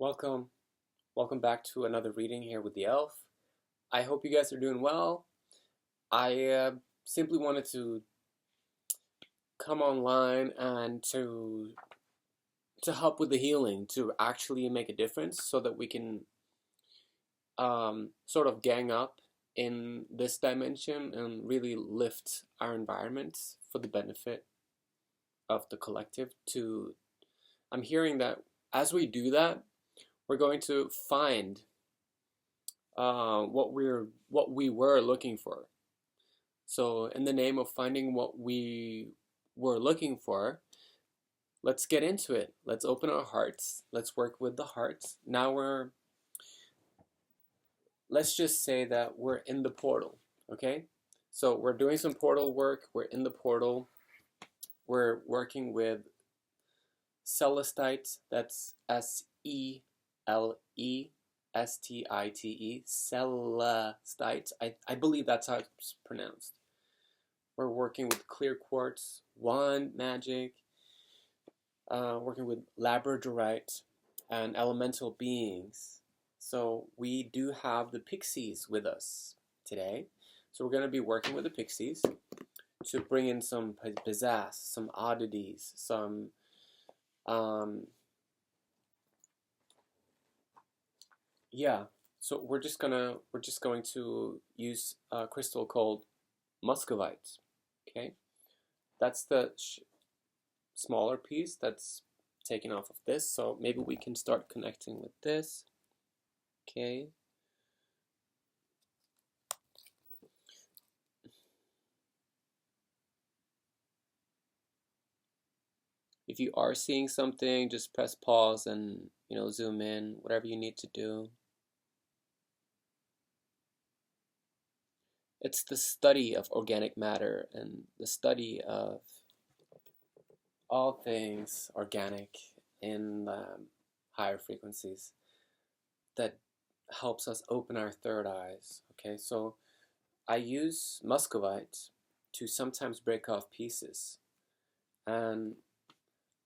Welcome. Welcome back to another reading here with the elf. I hope you guys are doing well. I simply wanted to come online and to help with the healing, to actually make a difference so that we can sort of gang up in this dimension and really lift our environment for the benefit of the collective. I'm hearing that as we do that, we're going to find what we were looking for. So, in the name of finding what we were looking for, let's get into it. Let's open our hearts. Let's work with the hearts. Let's just say that we're in the portal, okay? So, we're doing some portal work. We're in the portal. We're working with Celestites. That's Celestite, Celestites. I believe that's how it's pronounced. We're working with clear quartz, wand magic, working with labradorite, and elemental beings. So we do have the pixies with us today. So we're going to be working with the pixies to bring in some pizzazz, some oddities, some yeah. So we're just going to use a crystal called muscovite. Okay, that's the smaller piece that's taken off of this. So maybe we can start connecting with this. Okay. If you are seeing something, just press pause and zoom in, whatever you need to do. It's the study of organic matter and the study of all things organic in higher frequencies that helps us open our third eyes. Okay, so I use muscovite to sometimes break off pieces, and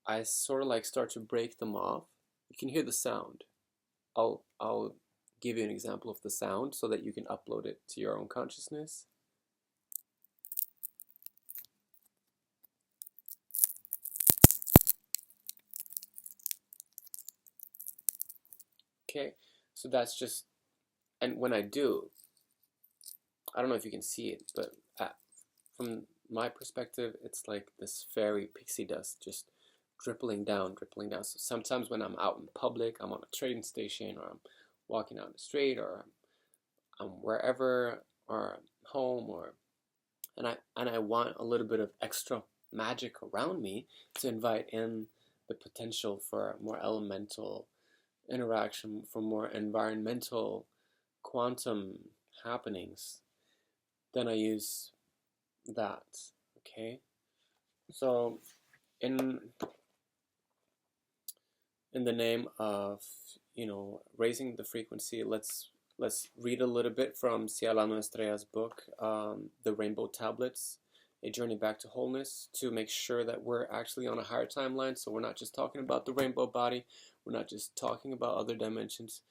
I sort of like start to break them off. You can hear the sound. I'll give you an example of the sound so that you can upload it to your own consciousness. Okay, so that's just, and when I do, I don't know if you can see it, but from my perspective, it's like this fairy pixie dust just dripping down. So sometimes when I'm out in public, I'm on a train station, or I'm walking down the street, or I'm wherever, or home, and I want a little bit of extra magic around me to invite in the potential for more elemental interaction, for more environmental quantum happenings, then I use that. Okay, so in the name of raising the frequency, let's read a little bit from Cielano Estrella's book, The Rainbow Tablets, A Journey Back to Wholeness, to make sure that we're actually on a higher timeline. So we're not just talking about the rainbow body, we're not just talking about other dimensions,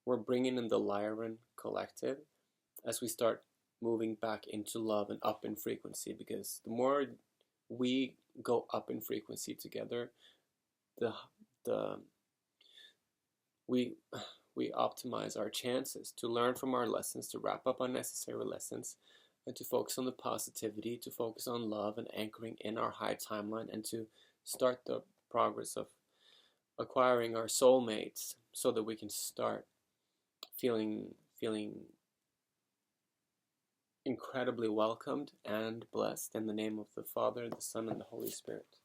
we're bringing in the Lyran collective as we start moving back into love and up in frequency, because the more we go up in frequency together, the we optimize our chances to learn from our lessons, to wrap up unnecessary lessons, and to focus on the positivity, to focus on love and anchoring in our high timeline, and to start the progress of acquiring our soulmates so that we can start feeling incredibly welcomed and blessed in the name of the Father, the Son, and the Holy Spirit.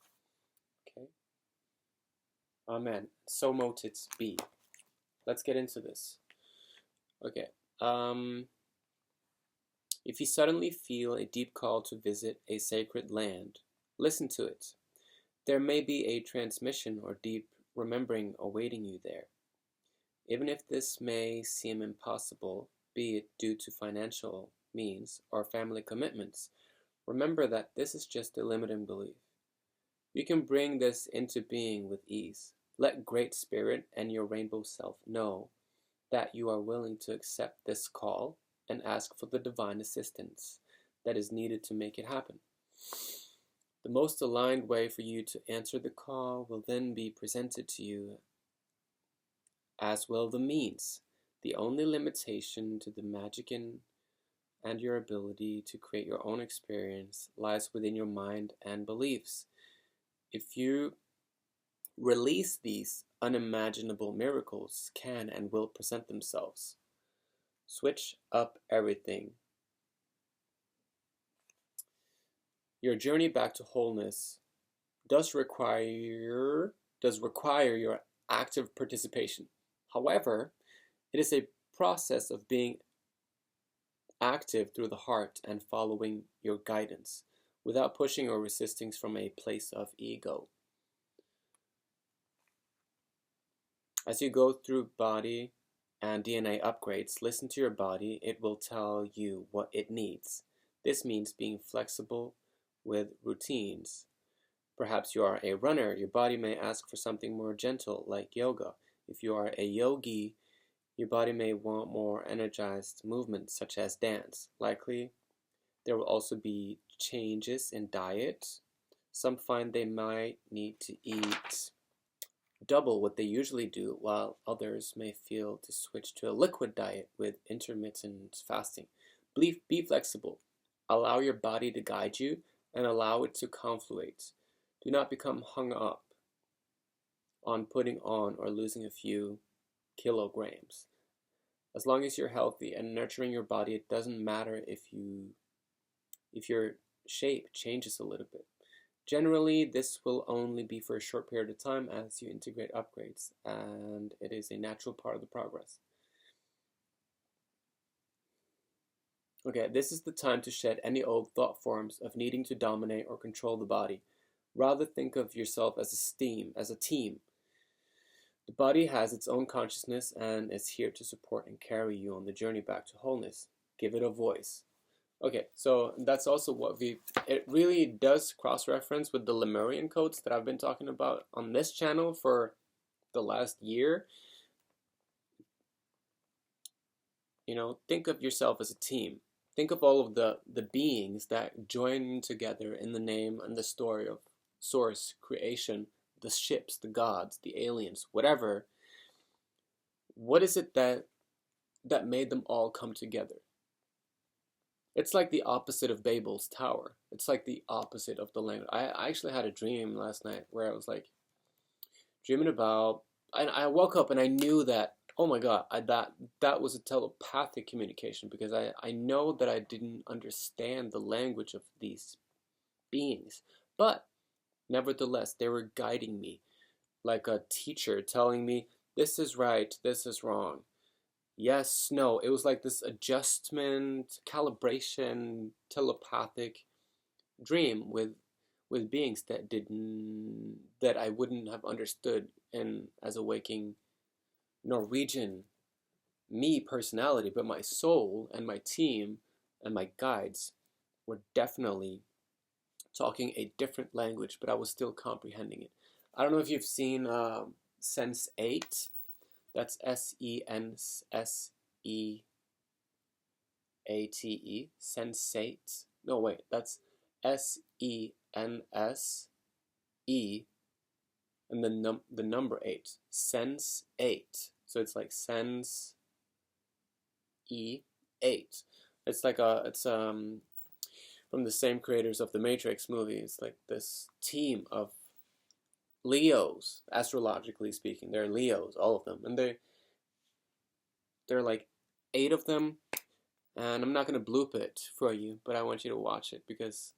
Okay? Amen. So mote it be. Let's get into this. Okay. If you suddenly feel a deep call to visit a sacred land, listen to it. There may be a transmission or deep remembering awaiting you there. Even if this may seem impossible, be it due to financial means or family commitments, remember that this is just a limiting belief. You can bring this into being with ease. Let Great Spirit and your rainbow self know that you are willing to accept this call and ask for the divine assistance that is needed to make it happen. The most aligned way for you to answer the call will then be presented to you, as will the means. The only limitation to the magic and your ability to create your own experience lies within your mind and beliefs. If you release these, unimaginable miracles can and will present themselves. Switch up everything. Your journey back to wholeness does require your active participation. However, it is a process of being active through the heart and following your guidance without pushing or resisting from a place of ego. As you go through body and DNA upgrades, listen to your body. It will tell you what it needs. This means being flexible with routines. Perhaps you are a runner. Your body may ask for something more gentle, like yoga. If you are a yogi, your body may want more energized movements, such as dance. Likely, there will also be changes in diet. Some find they might need to eat double what they usually do, while others may feel to switch to a liquid diet with intermittent fasting. Be flexible. Allow your body to guide you and allow it to confluate. Do not become hung up on putting on or losing a few kilograms. As long as you're healthy and nurturing your body, it doesn't matter if your shape changes a little bit. Generally, this will only be for a short period of time as you integrate upgrades, and it is a natural part of the progress. Okay, this is the time to shed any old thought forms of needing to dominate or control the body. Rather, think of yourself as a team. The body has its own consciousness and is here to support and carry you on the journey back to wholeness. Give it a voice. Okay, so that's also what it really does cross-reference with the Lemurian codes that I've been talking about on this channel for the last year. You know, think of yourself as a team. Think of all of the beings that join together in the name and the story of source, creation, the ships, the gods, the aliens, whatever. What is it that made them all come together? It's like the opposite of Babel's tower. It's like the opposite of the language. I actually had a dream last night where I was like dreaming about, and I woke up and I knew that, oh my God, that was a telepathic communication, because I know that I didn't understand the language of these beings, but nevertheless, they were guiding me like a teacher telling me, this is right, this is wrong. Yes, no, it was like this adjustment, calibration, telepathic dream with beings that I wouldn't have understood as a waking Norwegian me personality, but my soul and my team and my guides were definitely talking a different language, but I was still comprehending it. I don't know if you've seen Sense8. That's Senseate. Sensate. No, wait. That's Sense, and then the number 8. Sense8. So it's like Sense E8. It's like it's from the same creators of the Matrix movie. It's like this team of Leos, astrologically speaking. They're Leos, all of them, and they're like 8 of them. And I'm not gonna bloop it for you, but I want you to watch it, because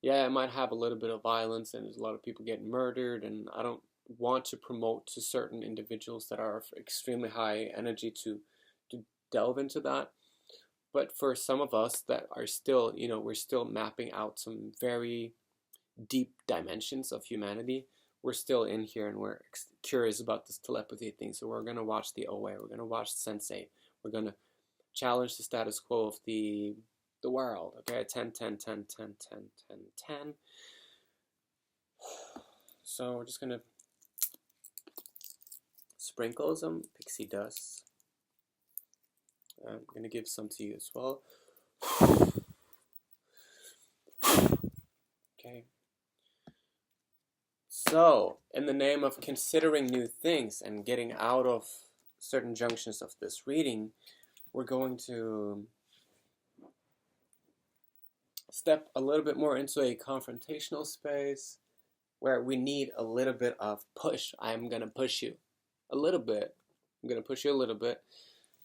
yeah, it might have a little bit of violence and there's a lot of people getting murdered, and I don't want to promote to certain individuals that are extremely high energy to delve into that. But for some of us that are still, we're still mapping out some very deep dimensions of humanity. We're still in here and we're curious about this telepathy thing. So we're going to watch the OA. We're going to watch Sense8. We're going to challenge the status quo of the world. Okay, 10, 10, 10, 10, 10, 10, 10. So we're just going to sprinkle some pixie dust. I'm gonna give some to you as well. Okay. So, in the name of considering new things and getting out of certain junctions of this reading, we're going to step a little bit more into a confrontational space where we need a little bit of push. I'm going to push you a little bit. I'm going to push you a little bit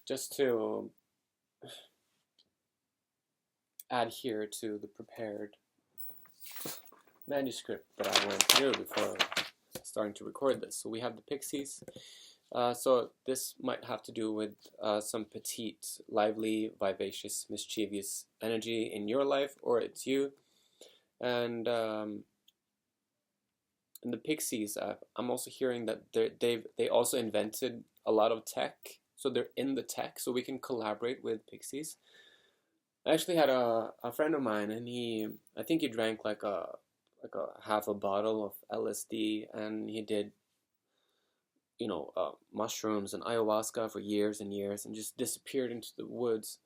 just to adhere to the prepared manuscript that I went through before starting to record this. So we have the pixies. So this might have to do with some petite, lively, vivacious, mischievous energy in your life, or it's you. And in the pixies, I'm also hearing that they also invented a lot of tech. So they're in the tech, so we can collaborate with pixies. I actually had a friend of mine, and I think he drank like a half a bottle of LSD, and he did, mushrooms and ayahuasca for years and years, and just disappeared into the woods.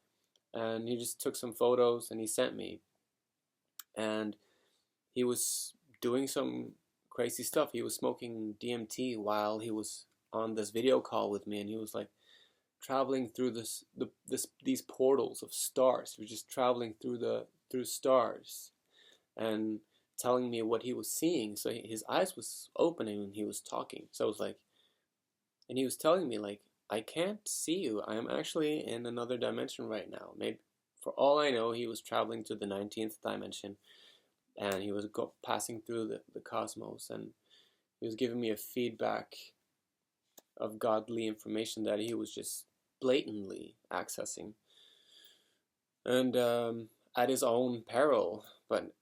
And he just took some photos and he sent me. And he was doing some crazy stuff. He was smoking DMT while he was on this video call with me, and he was like traveling through these portals of stars. He was just traveling through stars, and telling me what he was seeing. So his eyes was opening when he was talking. So I was like, and he was telling me like, I can't see you. I am actually in another dimension right now. Maybe, for all I know, he was traveling to the 19th dimension, and he was passing through the cosmos, and he was giving me a feedback of godly information that he was just blatantly accessing, and at his own peril. But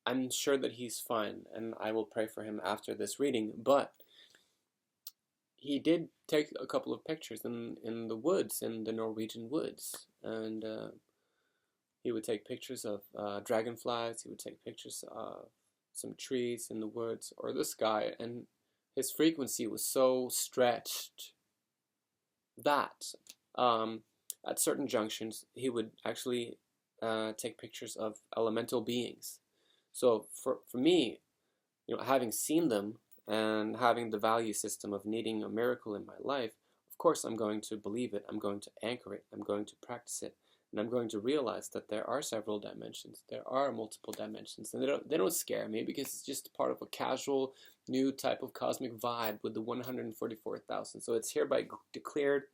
I'm sure that he's fine, and I will pray for him after this reading. But he did take a couple of pictures in the woods, in the Norwegian woods, and he would take pictures of dragonflies. He would take pictures of some trees in the woods or the sky, and his frequency was so stretched that at certain junctions he would actually take pictures of elemental beings. So for me, having seen them and having the value system of needing a miracle in my life, of course I'm going to believe it, I'm going to anchor it, I'm going to practice it, and I'm going to realize that there are several dimensions, there are multiple dimensions, and they don't scare me, because it's just part of a casual new type of cosmic vibe with the 144,000. So it's hereby declared.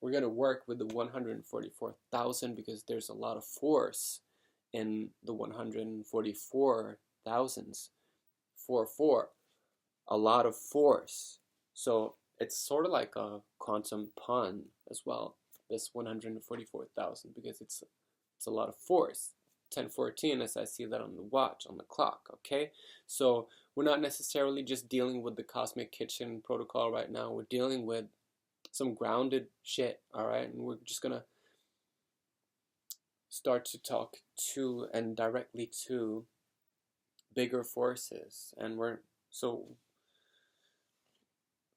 We're going to work with the 144,000 because there's a lot of force in the 144,000s. 4 a lot of force. So it's sort of like a quantum pun as well, this 144,000, because it's a lot of force. 10:14, as I see that on the watch, on the clock. Okay, so we're not necessarily just dealing with the cosmic kitchen protocol right now. We're dealing with some grounded shit. All right, and we're just gonna start to talk to and directly to bigger forces, and so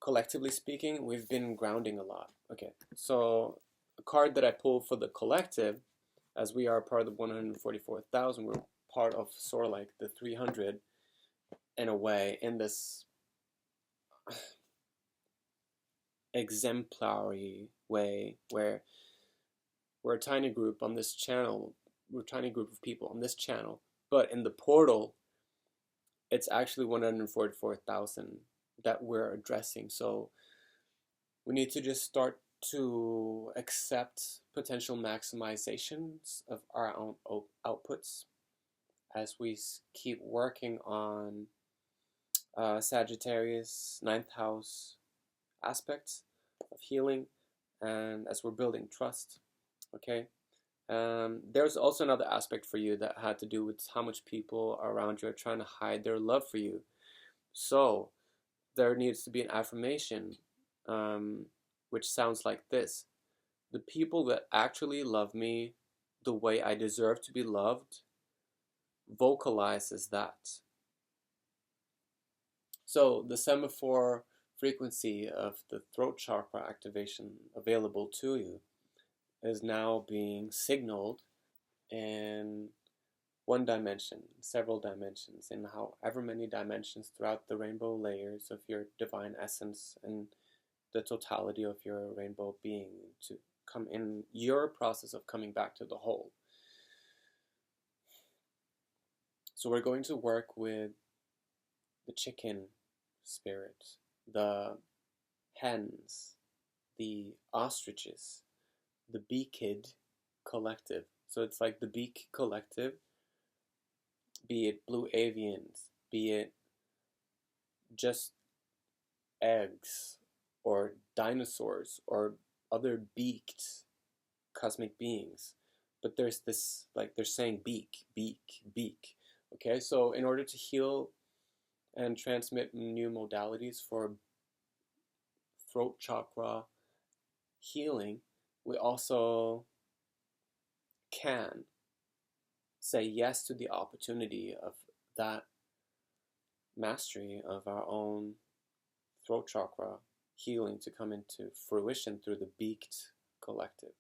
collectively speaking, we've been grounding a lot. Okay, so a card that I pulled for the collective, as we are part of the 144,000, we're part of sort of like the 300 in a way, in this exemplary way where we're a tiny group on this channel, we're a tiny group of people on this channel, but in the portal, it's actually 144,000 that we're addressing. So we need to just start to accept potential maximizations of our own outputs as we keep working on Sagittarius 9th house aspects of healing, and as we're building trust. Okay, there's also another aspect for you that had to do with how much people around you are trying to hide their love for you. So there needs to be an affirmation, which sounds like this: the people that actually love me the way I deserve to be loved vocalizes that. So the semaphore frequency of the throat chakra activation available to you is now being signaled in one dimension, several dimensions, in however many dimensions throughout the rainbow layers of your divine essence and the totality of your rainbow being, to come in your process of coming back to the whole. So we're going to work with the chicken spirit, the hens, the ostriches, the beakid collective. So it's like the beak collective, be it blue avians, be it just eggs or dinosaurs or other beaked cosmic beings. But there's this, like they're saying beak, beak, beak. Okay, so in order to heal and transmit new modalities for throat chakra healing, we also can say yes to the opportunity of that mastery of our own throat chakra healing to come into fruition through the beaked collective.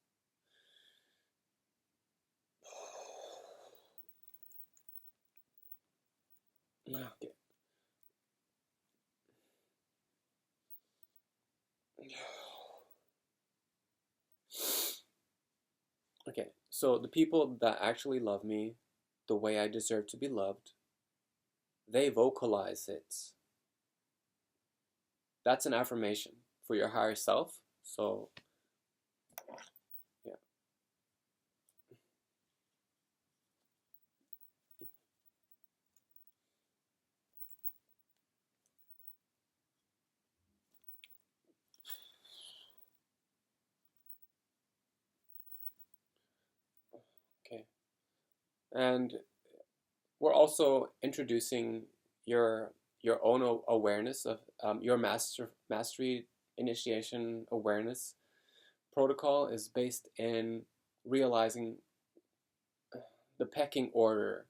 Okay. Okay, so the people that actually love me the way I deserve to be loved, they vocalize it. That's an affirmation for your higher self. So, yeah. Okay. And we're also introducing your own awareness of your mastery initiation awareness protocol is based in realizing the pecking order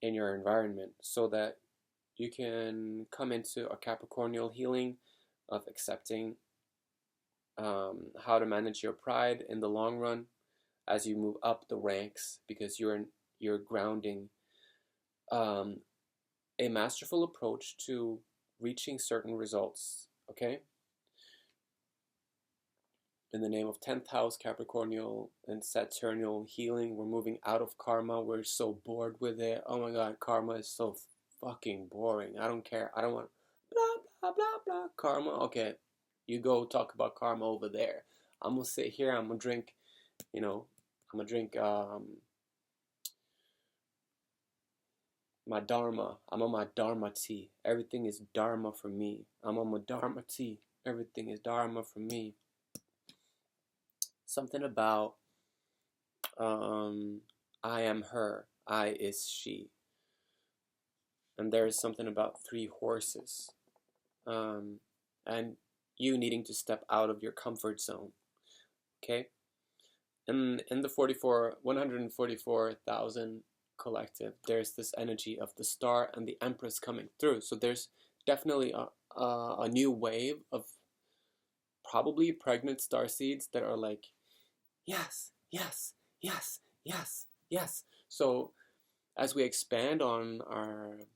in your environment so that you can come into a Capricornial healing of accepting how to manage your pride in the long run as you move up the ranks, because you're grounding a masterful approach to reaching certain results. Okay, in the name of 10th house Capricornial and Saturnial healing, we're moving out of karma. We're so bored with it. Oh my god, karma is so fucking boring. I don't care. I don't want blah blah blah blah karma. Okay, you go talk about karma over there. I'm gonna sit here. I'm gonna drink, I'm gonna drink my dharma. I'm on my dharma tea. Everything is dharma for me. I'm on my dharma tea. Everything is dharma for me. Something about I am her, I is she. And there is something about 3 horses. And you needing to step out of your comfort zone. Okay? In the 144,000 collective, there's this energy of the star and the empress coming through. So there's definitely a new wave of probably pregnant star seeds that are like, yes, yes, yes, yes, yes. So as we expand on our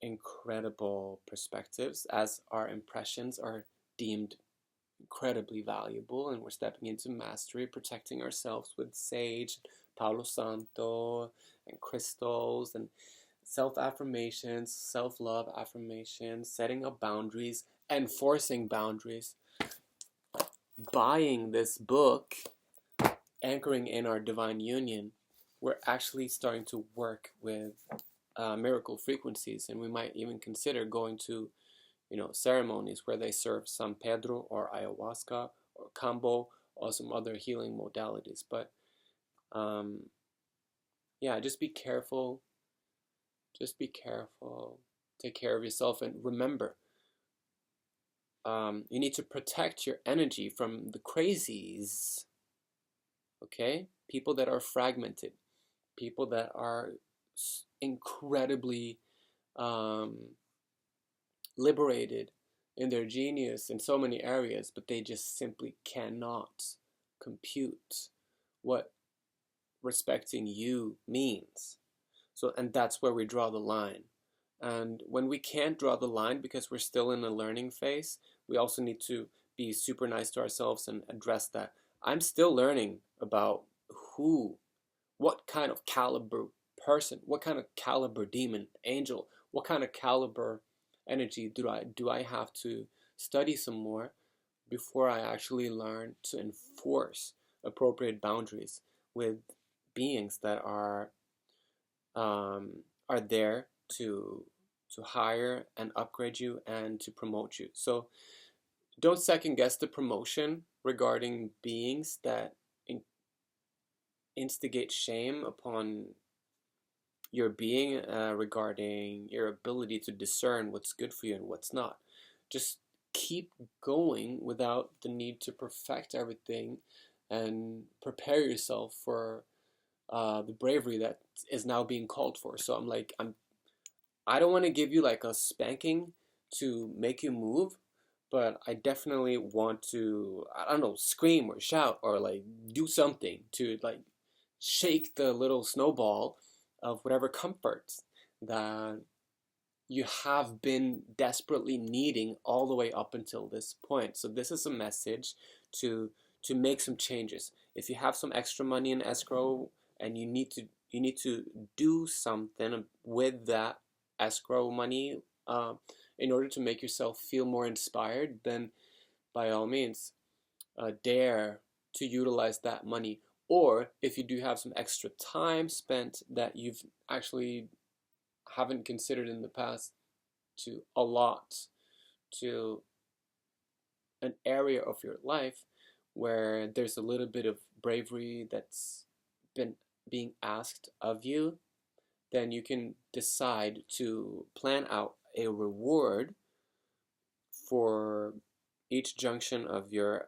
incredible perspectives, as our impressions are deemed incredibly valuable, and we're stepping into mastery, protecting ourselves with sage, Palo Santo, and crystals, and self-affirmations, self-love affirmations, setting up boundaries, enforcing boundaries. Buying this book, Anchoring in Our Divine Union, we're actually starting to work with miracle frequencies, and we might even consider going to ceremonies where they serve San Pedro or ayahuasca or kambo or some other healing modalities. But yeah, just be careful. Just be careful. Take care of yourself, and remember, you need to protect your energy from the crazies. Okay? People that are fragmented, people that are incredibly liberated in their genius in so many areas, but they just simply cannot compute what respecting you means. So, and that's where we draw the line. And when we can't draw the line because we're still in a learning phase, we also need to be super nice to ourselves and address that. I'm still learning about who, what kind of caliber person, what kind of caliber demon, angel, what kind of caliber energy do I have to study some more before I actually learn to enforce appropriate boundaries with beings that are there to hire and upgrade you and to promote you. So don't second guess the promotion regarding beings that instigate shame upon your being regarding your ability to discern what's good for you and what's not. Just keep going without the need to perfect everything and prepare yourself for the bravery that is now being called for. So I don't want to give you like a spanking to make you move, but I definitely want to, I don't know, scream or shout or like do something to like shake the little snowball of whatever comforts that you have been desperately needing all the way up until this point. So this is a message to make some changes. If you have some extra money in escrow and you need to do something with that escrow money in order to make yourself feel more inspired, then by all means dare to utilize that money. Or if you do have some extra time spent that you've actually haven't considered in the past to allot to an area of your life where there's a little bit of bravery that's been being asked of you, then you can decide to plan out a reward for each junction of your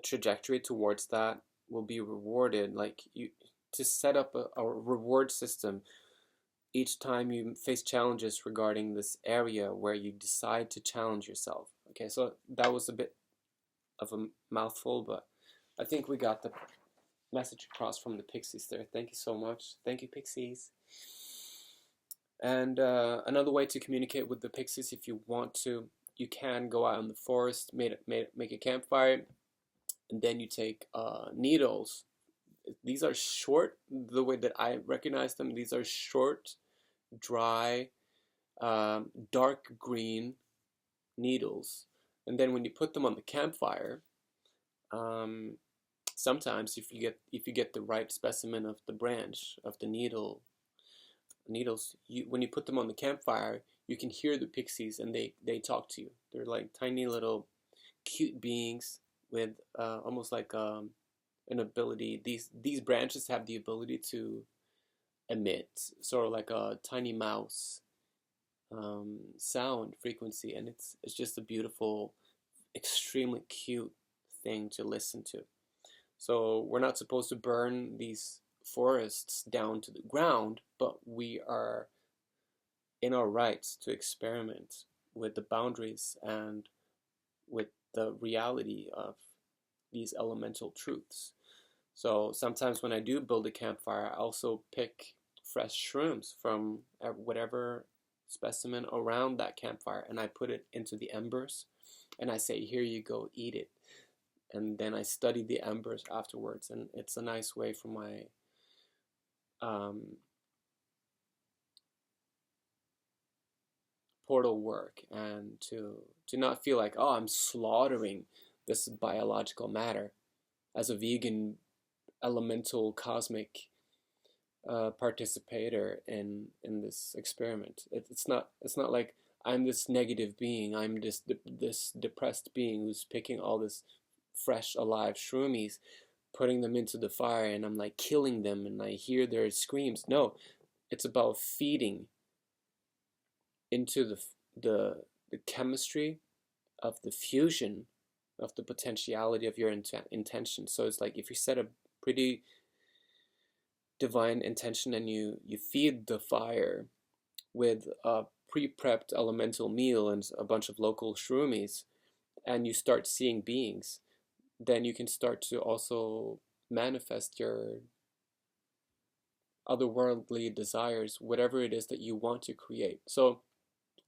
trajectory towards that will be rewarded. Like you to set up a reward system each time you face challenges regarding this area where you decide to challenge yourself. Okay, so that was a bit of a mouthful, but I think we got the message across from the Pixies there. Thank you so much. Thank you, Pixies. And another way to communicate with the Pixies, if you want to, you can go out in the forest, make a campfire, and then you take needles. These are short, the way that I recognize them, these are short, dry, dark green needles. And then when you put them on the campfire, sometimes if you get the right specimen of the branch of the needles, when you put them on the campfire, you can hear the Pixies and they talk to you. They're like tiny little cute beings with almost like an ability. These branches have the ability to emit sort of like a tiny mouse sound frequency, and it's just a beautiful, extremely cute thing to listen to. So we're not supposed to burn these forests down to the ground, but we are in our rights to experiment with the boundaries and with the reality of these elemental truths. So sometimes when I do build a campfire, I also pick fresh shrooms from whatever specimen around that campfire, and I put it into the embers, and I say, here you go, eat it. And then I study the embers afterwards, and it's a nice way for my portal work, and to not feel like, oh, I'm slaughtering this biological matter. As a vegan, elemental, cosmic participator in this experiment, it's not like I'm this negative being. I'm this depressed being who's picking all this fresh, alive shroomies, putting them into the fire, and I'm like killing them, and I hear their screams. No, it's about feeding into the chemistry of the fusion of the potentiality of your intention. So it's like if you set a pretty divine intention and you feed the fire with a pre-prepped elemental meal and a bunch of local shroomies, and you start seeing beings, then you can start to also manifest your otherworldly desires, whatever it is that you want to create. So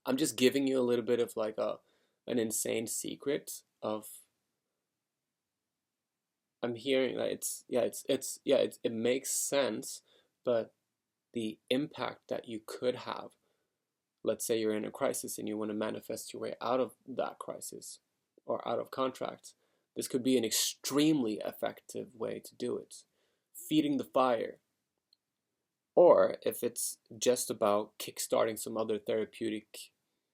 I'm just giving you a little bit of like an insane secret of, I'm hearing that it makes sense, but the impact that you could have, let's say you're in a crisis and you want to manifest your way out of that crisis or out of contract, this could be an extremely effective way to do it. Feeding the fire. Or if it's just about kickstarting some other therapeutic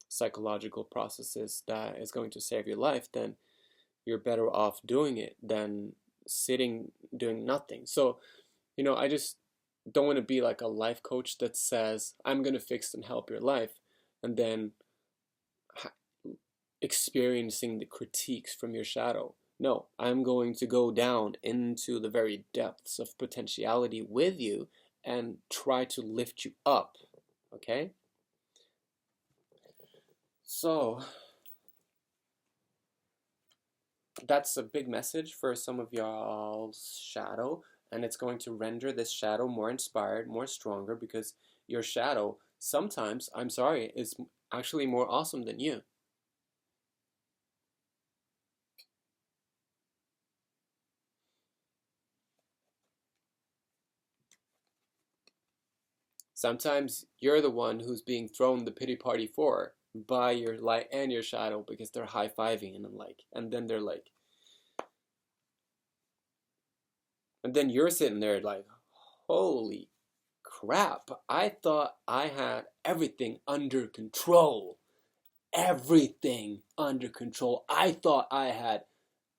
psychological processes that is going to save your life, then you're better off doing it than sitting doing nothing. So, I just don't want to be like a life coach that says, I'm going to fix and help your life, and then experiencing the critiques from your shadow. No, I'm going to go down into the very depths of potentiality with you and try to lift you up. Okay? So, that's a big message for some of y'all's shadow, and it's going to render this shadow more inspired, more stronger, because your shadow sometimes, I'm sorry, is actually more awesome than you. Sometimes you're the one who's being thrown the pity party for by your light and your shadow, because they're high-fiving and then they're like, and then you're sitting there like, holy crap, I thought I had everything under control. Everything under control. I thought I had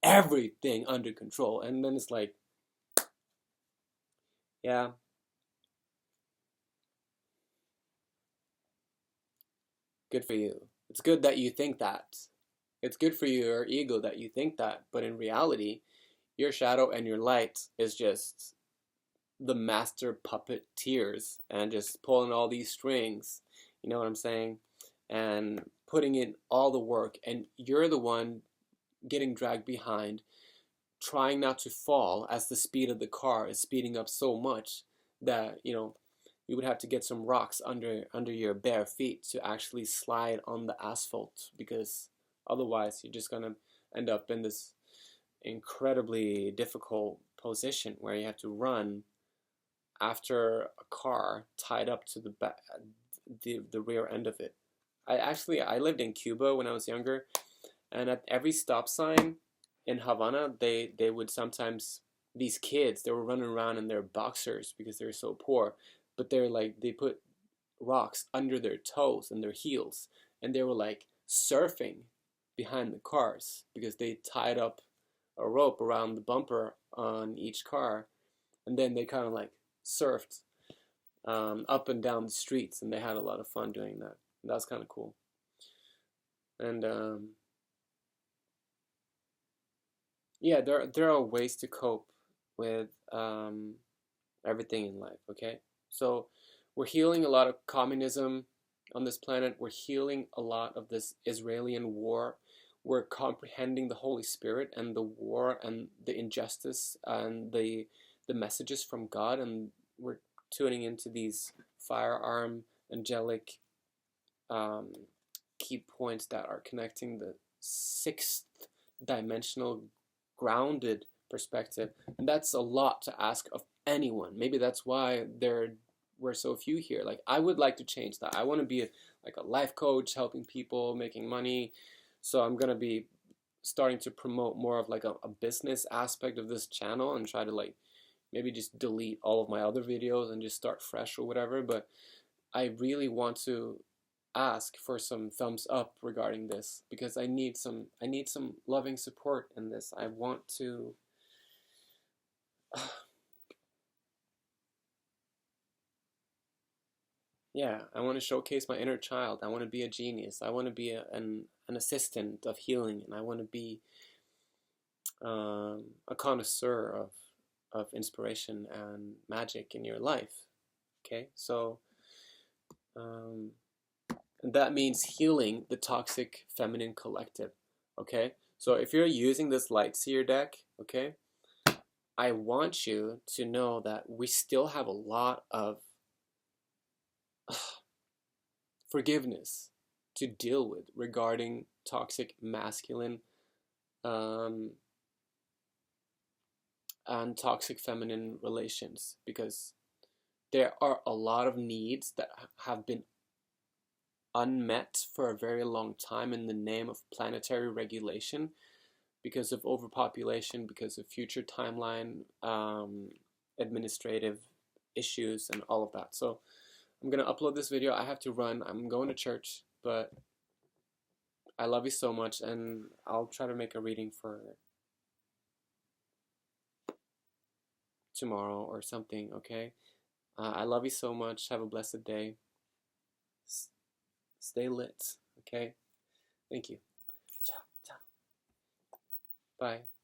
everything under control. And then it's like, yeah, good for you. It's good that you think that. It's good for your ego that you think that. But in reality, your shadow and your light is just the master puppeteers and just pulling all these strings. You know what I'm saying? And putting in all the work. And you're the one getting dragged behind, trying not to fall as the speed of the car is speeding up so much that you would have to get some rocks under your bare feet to actually slide on the asphalt, because otherwise you're just gonna end up in this incredibly difficult position where you have to run after a car tied up to the back, the rear end of it. I lived in Cuba when I was younger, and at every stop sign in Havana, they would sometimes, these kids, they were running around in their boxers because they're so poor, but they put rocks under their toes and their heels, and they were like surfing behind the cars because they tied up a rope around the bumper on each car, and then they kind of like surfed up and down the streets, and they had a lot of fun doing that. And that was kind of cool. And yeah, there are ways to cope with everything in life. Okay, so we're healing a lot of communism on this planet. We're healing a lot of this Israeli war. We're comprehending the Holy Spirit and the war and the injustice and the messages from God, and we're tuning into these firearm angelic key points that are connecting the sixth dimensional grounded perspective. And that's a lot to ask of anyone. Maybe that's why there were so few here. Like, I would like to change that. I want to be like a life coach, helping people, making money. So I'm going to be starting to promote more of like a business aspect of this channel, and try to like maybe just delete all of my other videos and just start fresh or whatever. But I really want to ask for some thumbs up regarding this, because I need some loving support in this. I want to yeah, I want to showcase my inner child. I want to be a genius. I want to be an assistant of healing, and I want to be a connoisseur of inspiration and magic in your life. Okay, so and And that means healing the toxic feminine collective. Okay? So if you're using this Light Seer deck, okay, I want you to know that we still have a lot of forgiveness to deal with regarding toxic masculine and toxic feminine relations, because there are a lot of needs that have been unmet for a very long time in the name of planetary regulation, because of overpopulation, because of future timeline, administrative issues, and all of that. So I'm gonna upload this video. I have to run. I'm going to church, but I love you so much, and I'll try to make a reading for tomorrow or something, okay? I love you so much. Have a blessed day. Stay lit, okay? Thank you. Ciao, ciao. Bye.